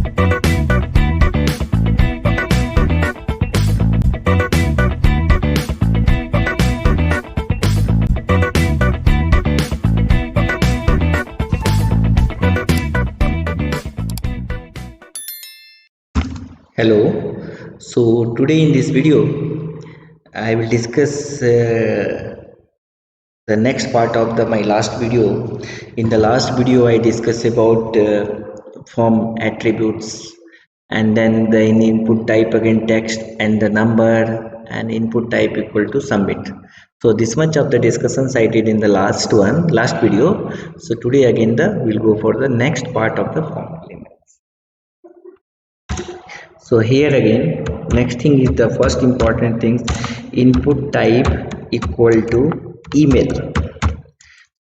Hello. So today in this video I will discuss the next part of my last video. In the last video I discussed about form attributes, and then the input type again text and the number, and input type equal to submit. So this much of the discussions I did in the last video. So today again we'll go for the next part of the form element. So here again, next thing is the first important thing, input type equal to email.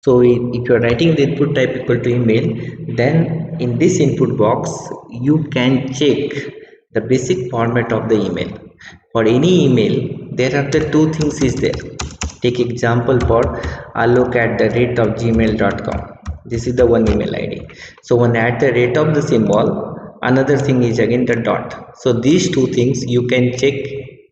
So if you are writing the input type equal to email, then in this input box you can check the basic format of the email. For any email there are the two things is there. Take example for alok@gmail.com. This is the one email ID. So when at the rate of the symbol, another thing is again the dot. So these two things you can check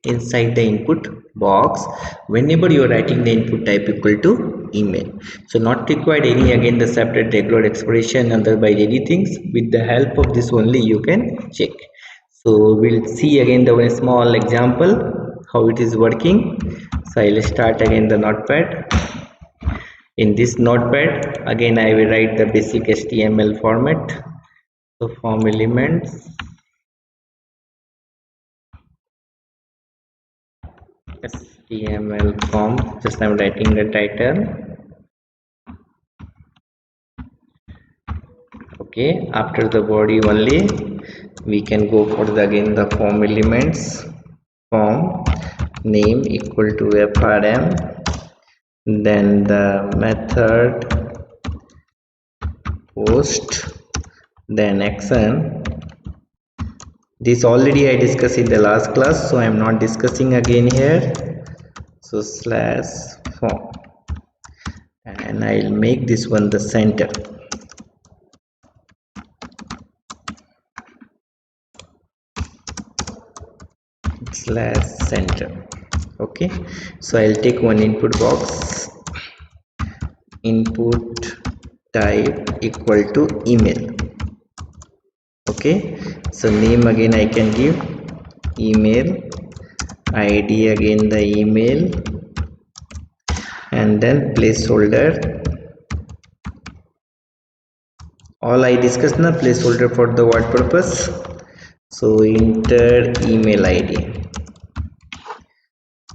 inside the input box whenever you are writing the input type equal to email. So not required any again the separate regular expression other by any things. With the help of this only you can check. So we'll see again the one small example how it is working. So I'll start again the notepad. In this notepad again I will write the basic HTML format. So form elements, HTML form, just I'm writing the title. Okay, after the body only we can go for the again the form elements. Form name equal to frm, then the method post, then action. This already I discussed in the last class, so I am not discussing again here. So slash form, and I'll make this one the center. Slash center. Okay, so I'll take one input box, input type equal to email. Okay, so name again I can give email, ID again the email, and then placeholder. All I discussed now, placeholder for the what purpose? So enter email ID.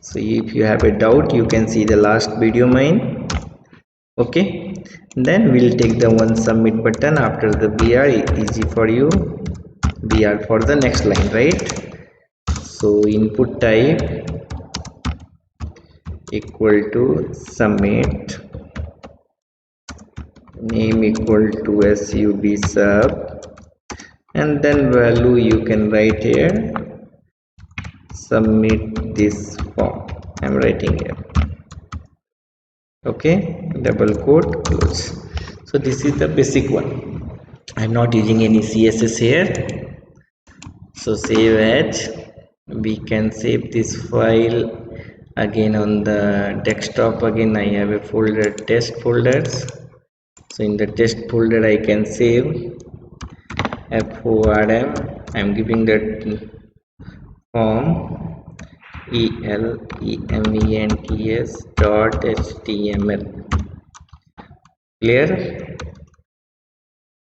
So if you have a doubt you can see the last video mine. Okay, then we'll take the one submit button after the BR. Easy for you, BR for the next line, right? So input type equal to submit, name equal to sub sub, and then value you can write here submit this form. I'm writing here. Okay, double quote, close. So this is the basic one. I'm not using any CSS here. So save as. We can save this file again on the desktop. Again I have a folder, test folders. So in the test folder I can save form. I'm giving that form elements.html. Clear?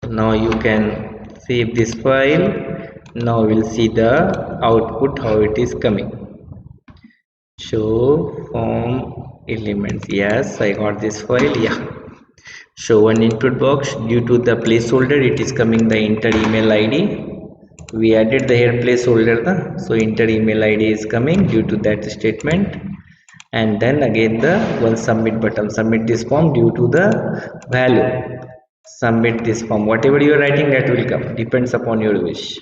Now you can save this file. Now we'll see the output how it is coming. Show form elements. Yes, I got this file. Yeah, show one input box. Due to the placeholder it is coming the enter email ID. We added the here placeholder, so enter email ID is coming due to that statement. And then again the one submit button, submit this form. Due to the value, submit this form. Whatever you are writing that will come, depends upon your wish.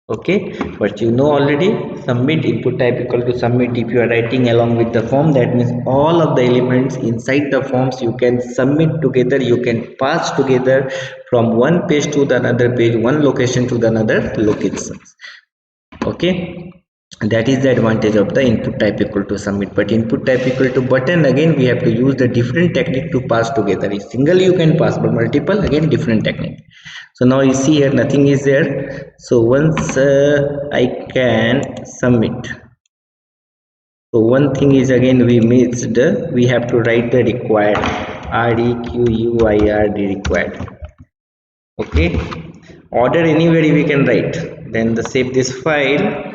Okay, but you know already submit input type equal to submit. If you are writing along with the form, that means all of the elements inside the forms you can submit together, you can pass together from one page to the another page, one location to the another location. Okay, that is the advantage of the input type equal to submit. But input type equal to button, again we have to use the different technique to pass together. If single you can pass, but multiple, again different technique. So now you see here nothing is there. So once I can submit, so one thing is again we missed, we have to write the required, required, required. Okay, order anywhere we can write. Then the save this file.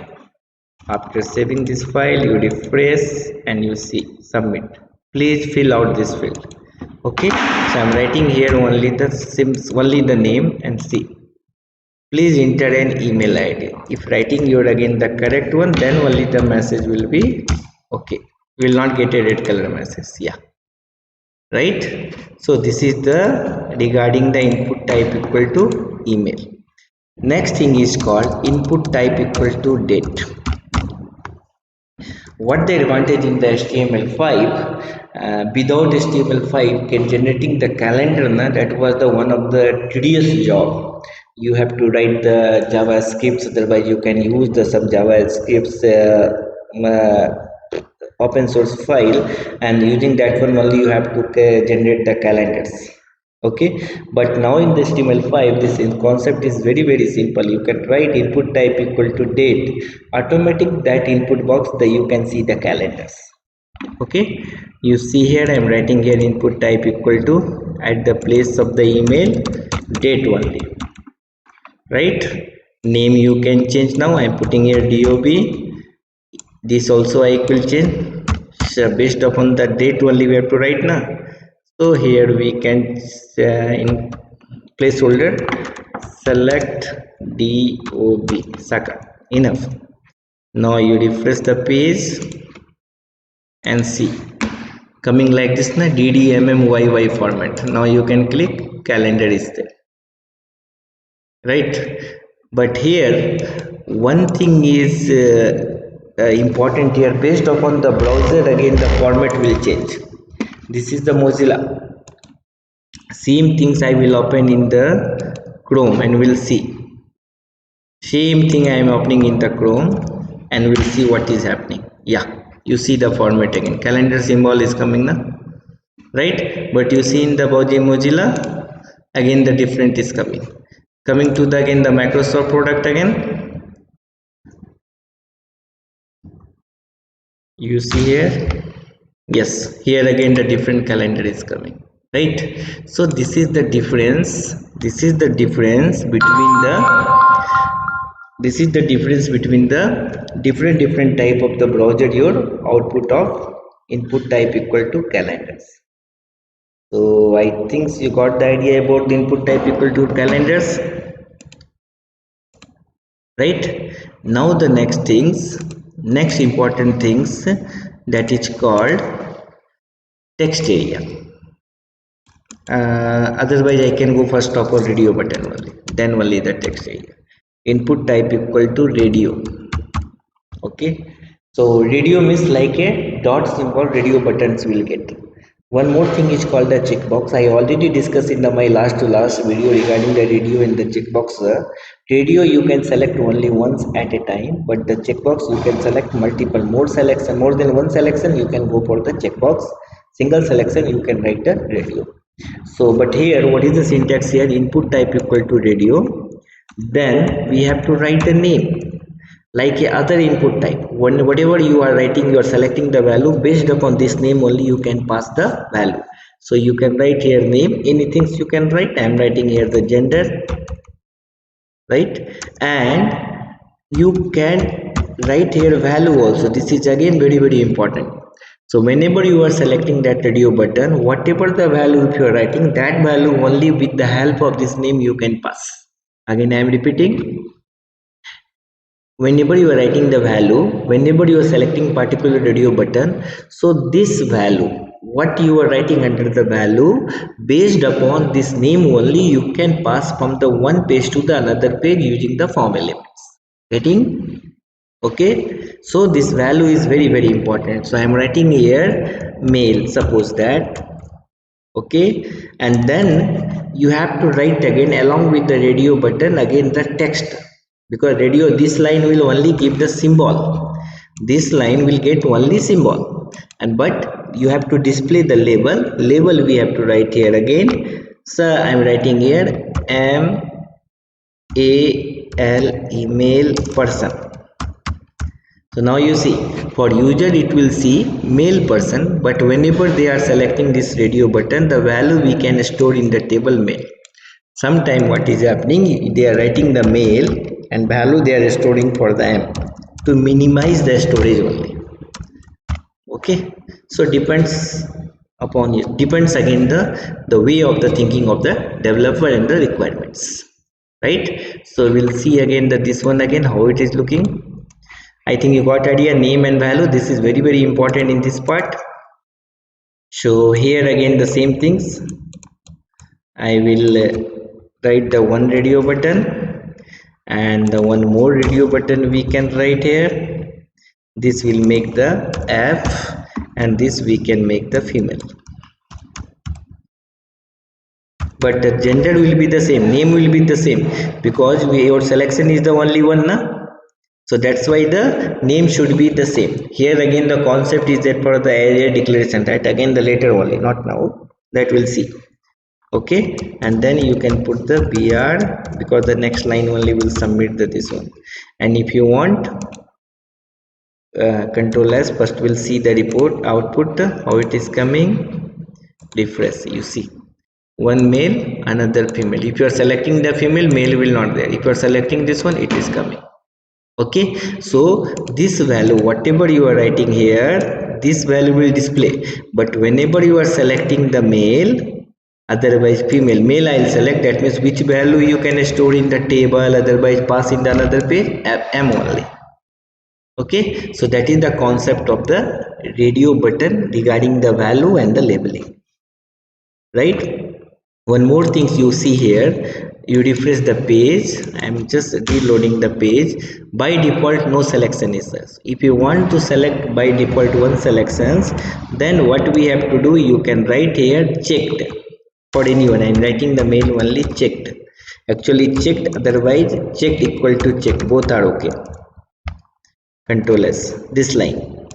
After saving this file, you refresh and you see submit. Please fill out this field. Okay, so I'm writing here only the sims, only the name, and see. Please enter an email ID. If writing your again the correct one, then only the message will be okay. You will not get a red color message. Yeah, right. So this is the regarding the input type equal to email. Next thing is called input type equal to date. What the advantage in the HTML5, without HTML5 can generating the calendar, that was the one of the tedious job. You have to write the JavaScripts, otherwise you can use the some JavaScripts open source file, and using that one only you have to generate the calendars. Okay, but now in the HTML5 this concept is very simple. You can write input type equal to date, automatic that input box that you can see the calendars. Okay, you see here I am writing here input type equal to, at the place of the email, date only, right? Name you can change. Now I am putting here dob. This also I will change. So based upon the date only we have to write now. So here we can in placeholder select dob Saka. Enough. Now you refresh the page and see coming like this na, ddmmyy format. Now you can click, calendar is there, right? But here one thing is important here. Based upon the browser, again the format will change. This is the Mozilla. Same things I will open in the Chrome and we'll see. Same thing I am opening in the Chrome and we'll see what is happening. Yeah, you see the format again. Calendar symbol is coming now, right? But you see in the Mozilla, again the different is coming. Coming to the again the Microsoft product again. You see here, yes, here again the different calendar is coming, right? So this is the difference. This is the difference between the different type of the browser, your output of input type equal to calendars. So I think you got the idea about the input type equal to calendars, right? Now the next important things, that is called text area. Otherwise I can go first of all radio button only, then only the text area. Input type equal to radio. Okay, so radio means like a dot symbol, radio buttons will get. One more thing is called the checkbox. I already discussed in my last video regarding the radio and the checkbox. Radio you can select only once at a time, but the checkbox you can select multiple, more than one selection you can go for the checkbox. Single selection you can write the radio. So but here what is the syntax here? Input type equal to radio, then we have to write the name like a other input type. Whatever you are writing, you are selecting the value, based upon this name only you can pass the value. So you can write here name, anything you can write. I am writing here the gender, right? And you can write here value also. This is again very important. So whenever you are selecting that radio button, whatever the value if you are writing, that value only with the help of this name you can pass. Again I am repeating, whenever you are writing the value, whenever you are selecting particular radio button, so this value, what you are writing under the value, based upon this name only you can pass from the one page to the another page using the form elements. Getting? Okay, so this value is very very important. So I am writing here male, suppose that. Okay, and then you have to write again along with the radio button again the text, because radio, this line will only give the symbol, this line will get only symbol, and but you have to display the label we have to write here again. So I am writing here M A L, email person. So now you see, for user it will see male person, but whenever they are selecting this radio button, the value we can store in the table male. Sometime what is happening, they are writing the male and value they are storing for them to minimize the storage only. Okay, so depends upon you, depends again the way of the thinking of the developer and the requirements, right? So we'll see again that this one again how it is looking. I think you got idea, name and value, this is very very important in this part. So here again the same things, I will write the one radio button, and the one more radio button we can write here. This will make the F, and this we can make the female, but the gender will be the same, name will be the same, because your selection is the only one na. So that's why the name should be the same. Here again the concept is that for the area declaration, right? Again the later only, not now, that we'll see. Okay, and then you can put the BR, because the next line only will submit this one. And if you want, control S, first we'll see the report output how it is coming. Refresh, you see one male another female. If you are selecting the female, male will not there. If you are selecting this one, it is coming. Okay, so this value whatever you are writing here, this value will display, but whenever you are selecting the male, otherwise female, male I'll select, that means which value you can store in the table, otherwise pass in the another page, M only. Okay, so that is the concept of the radio button regarding the value and the labeling, right? One more things you see here, you refresh the page. I'm just reloading the page. By default no selection is there. If you want to select by default one selections, then what we have to do, you can write here checked for anyone. I'm writing the mail only checked, actually checked, otherwise checked equal to checked, both are okay. Control S, this line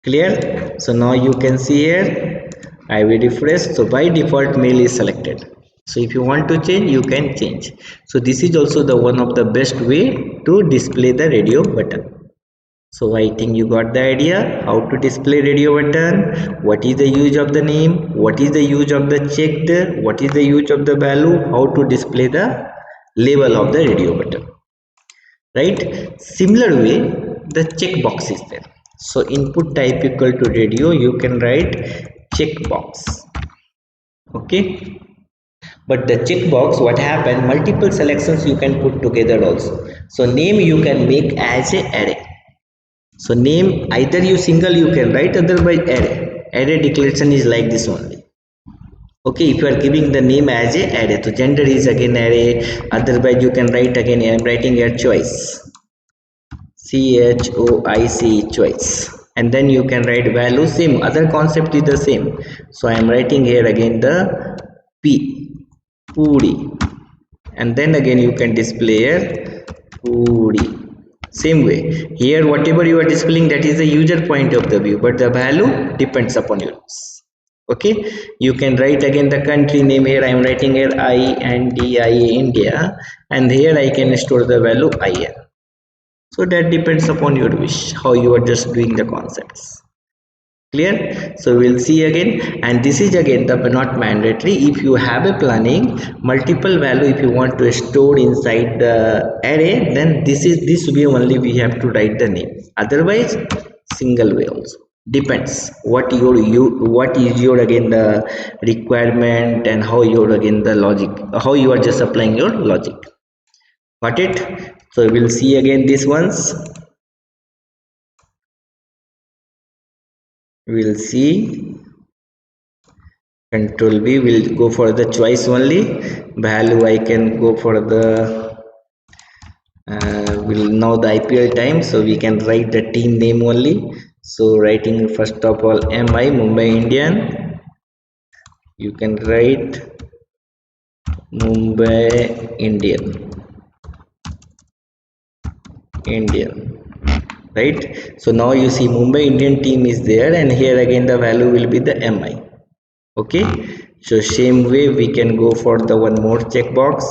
clear. So now you can see here, I will refresh. So by default male is selected, so if you want to change you can change. So this is also the one of the best way to display the radio button. So I think you got the idea how to display radio button, what is the use of the name, what is the use of the checked, what is the use of the value, how to display the label of the radio button, right? Similar way the checkbox is there. So input type equal to radio, you can write checkbox. Okay, but the checkbox, what happened, multiple selections you can put together also. So name you can make as a array. So name either you single you can write, otherwise array declaration is like this only. Okay, if you are giving the name as a array, so gender is again array, otherwise you can write again, I am writing here choice, choice, choice, and then you can write value, same other concept is the same. So I am writing here again the p puri, and then again you can display here puri. Same way here, whatever you are displaying, that is the user point of the view, but the value depends upon you. Okay, you can write again the country name. Here I am writing here India, India, and here I can store the value IN. So that depends upon your wish, how you are just doing the concepts. Clear? So we'll see again, and this is again the not mandatory. If you have a planning multiple value, if you want to store inside the array, then this way only we have to write the name, otherwise single way also. Depends what what is your again the requirement, and how you're again the logic, how you are just applying your logic. Got it? So we'll see again these ones. We'll see control B, will go for the choice only. Value I can go for the will now the IPL time, so we can write the team name only. So writing first of all MI Mumbai Indian, you can write Mumbai Indian, right? So now you see Mumbai Indian team is there, and here again the value will be the MI. Okay, so same way we can go for the one more checkbox.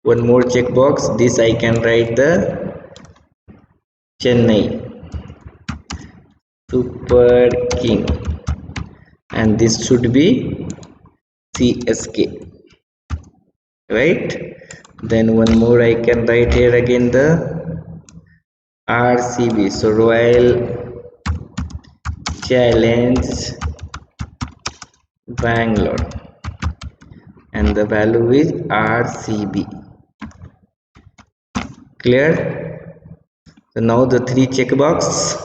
One more checkbox. This I can write the Chennai Super King, and this should be CSK, right? Then one more I can write here again the RCB, so Royal Challenge Bangalore, and the value is RCB. Clear? So now the three checkbox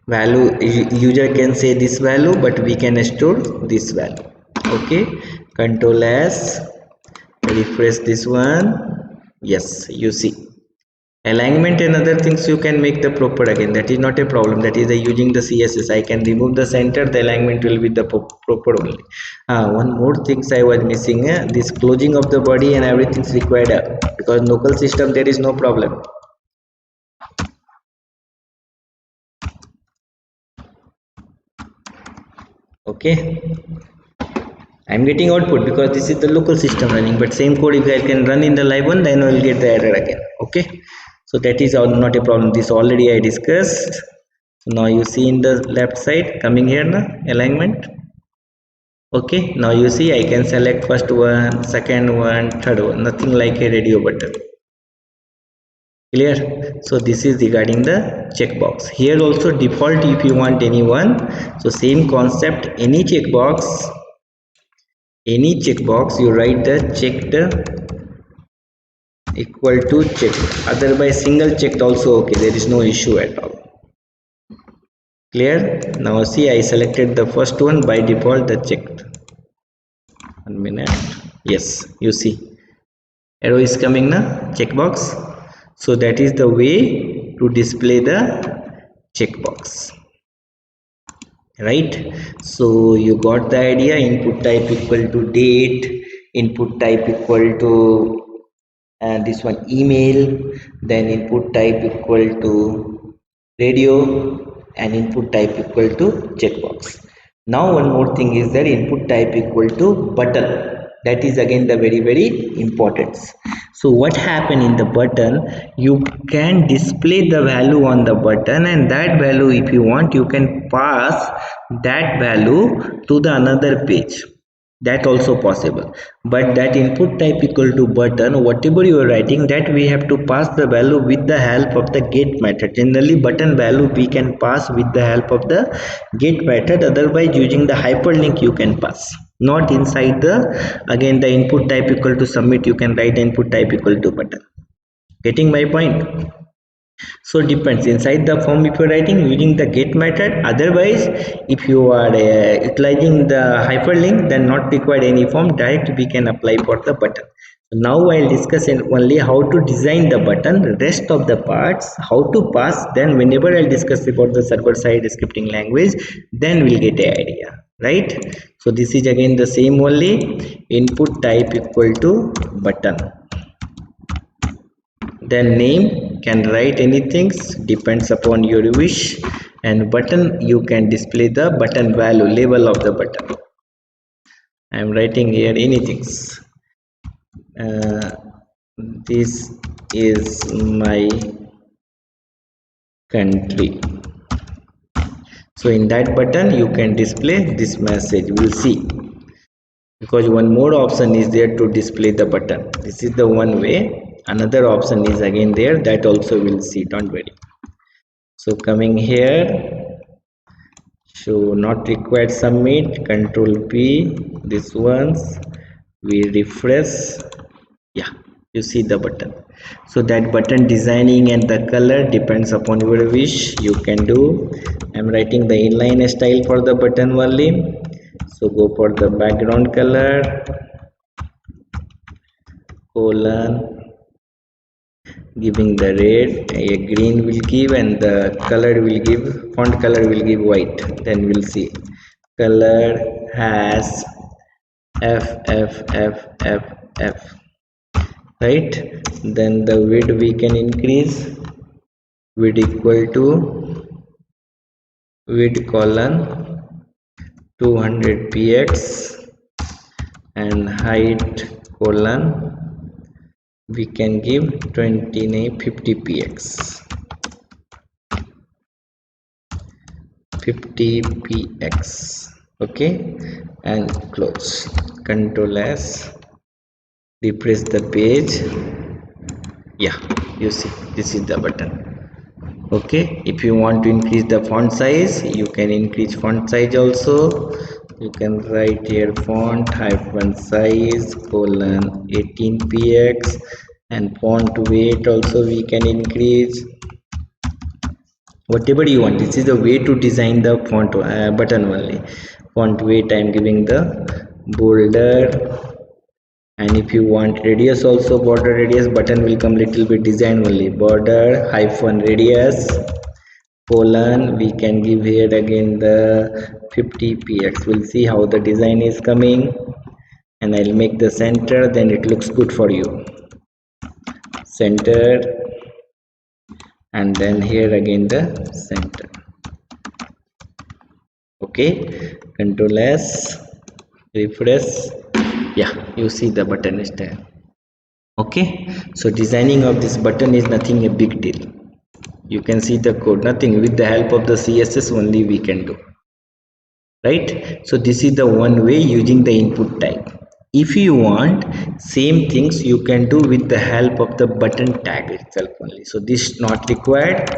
value, user can say this value, but we can store this value. Okay, Control S, refresh this one. Yes, you see alignment and other things you can make the proper again, that is not a problem. That is using the CSS, I can remove the center, the alignment will be the proper only. One more things I was missing, this closing of the body and everything's required, because local system there is no problem. Okay, I'm getting output because this is the local system running, but same code if I can run in the live one, then I will get the error again. Okay, so that is all not a problem. This already I discussed. So now you see in the left side coming here na alignment. Okay, now you see I can select first one, second one, third one, nothing like a radio button. Clear? So this is regarding the checkbox. Here also default if you want anyone. So same concept, any checkbox you write the checked equal to checked, otherwise single checked also okay, there is no issue at all. Clear? Now see I selected the first one, by default the checked. 1 minute. Yes, you see arrow is coming na checkbox. So that is the way to display the checkbox, right? So you got the idea. Input type equal to date, input type equal to this one email, then input type equal to radio, and input type equal to checkbox. Now one more thing is that input type equal to button, that is again the very important. So what happen in the button, you can display the value on the button, and that value if you want you can pass that value to the another page, that also possible. But that input type equal to button, whatever you are writing, that we have to pass the value with the help of the get method. Generally button value we can pass with the help of the get method, otherwise using the hyperlink you can pass, not inside the again the input type equal to submit, you can write input type equal to button. Getting my point? So depends inside the form if you're writing using the get method, otherwise if you are utilizing the hyperlink, then not required any form, direct we can apply for the button. Now I'll discuss only how to design the button, rest of the parts how to pass, then whenever I'll discuss about the server side scripting language, then we'll get an idea, right? So this is again the same only, input type equal to button, then name can write anything depends upon your wish, and button you can display the button value, label of the button. I am writing here anything, this is my country. So in that button you can display this message, we'll see, because one more option is there to display the button. This is the one way, another option is again there, that also we'll see, don't worry. So coming here, so not required submit, control P, this ones we refresh. Yeah, you see the button. So that button designing and the color depends upon your wish, you can do. I'm writing the inline style for the button only. So go for the background color, colon, giving the red, a green will give, and the color will give, font color will give white. Then we'll see color has f f f f f, right? Then the width we can increase, width equal to width colon 200 px, and height colon we can give 50 px, 50 px. Okay, and close. Control S, refresh the page. Yeah, you see this is the button. Okay, if you want to increase the font size, you can increase font size also. You can write here font hyphen size colon 18 px, and font weight also we can increase, whatever you want. This is the way to design the font button only. Font weight I am giving the bolder, and if you want radius also, border radius button will come little bit design only, border hyphen radius colon we can give here again the 50 px. We'll see how the design is coming, and I'll make the center, then it looks good for you. Center, and then here again the center. Okay, control S, refresh. Yeah, you see the button is there. Okay, so designing of this button is nothing a big deal. You can see the code, nothing, with the help of the CSS only we can do, right? So this is the one way using the input type. If you want same things, you can do with the help of the button tag itself only. So this is not required,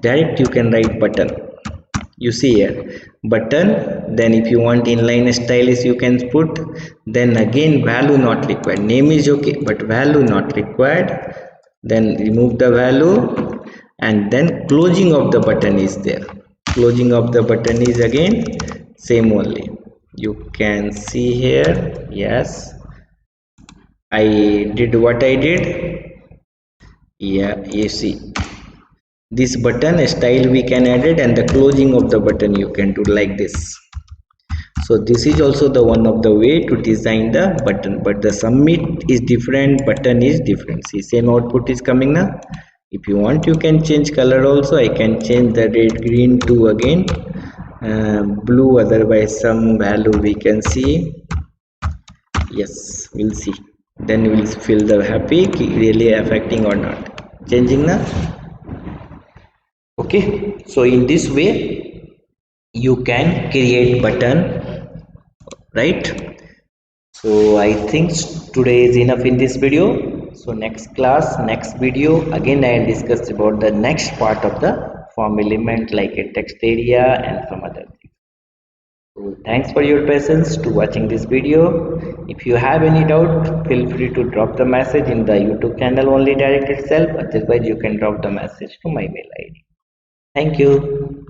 direct you can write button. You see here button, then if you want inline stylus you can put, then again value not required, name is okay but value not required. Then remove the value, and then closing of the button is there. Closing of the button is again same only. You can see here, yes, I did what I did. Yeah, you see this button style we can add it, and the closing of the button you can do like this. So this is also the one of the way to design the button, but the submit is different, button is different. See, same output is coming now. If you want you can change color also. I can change the red green to again blue, otherwise some value we can see. Yes, we'll see, then we'll feel the happy really affecting or not changing now. Okay, so in this way you can create button, right? So I think today is enough in this video. So next class, next video, again I'll discuss about the next part of the form element, like a text area and some other things. So thanks for your patience to watching this video. If you have any doubt, feel free to drop the message in the YouTube channel only direct itself, otherwise you can drop the message to my mail ID. Thank you.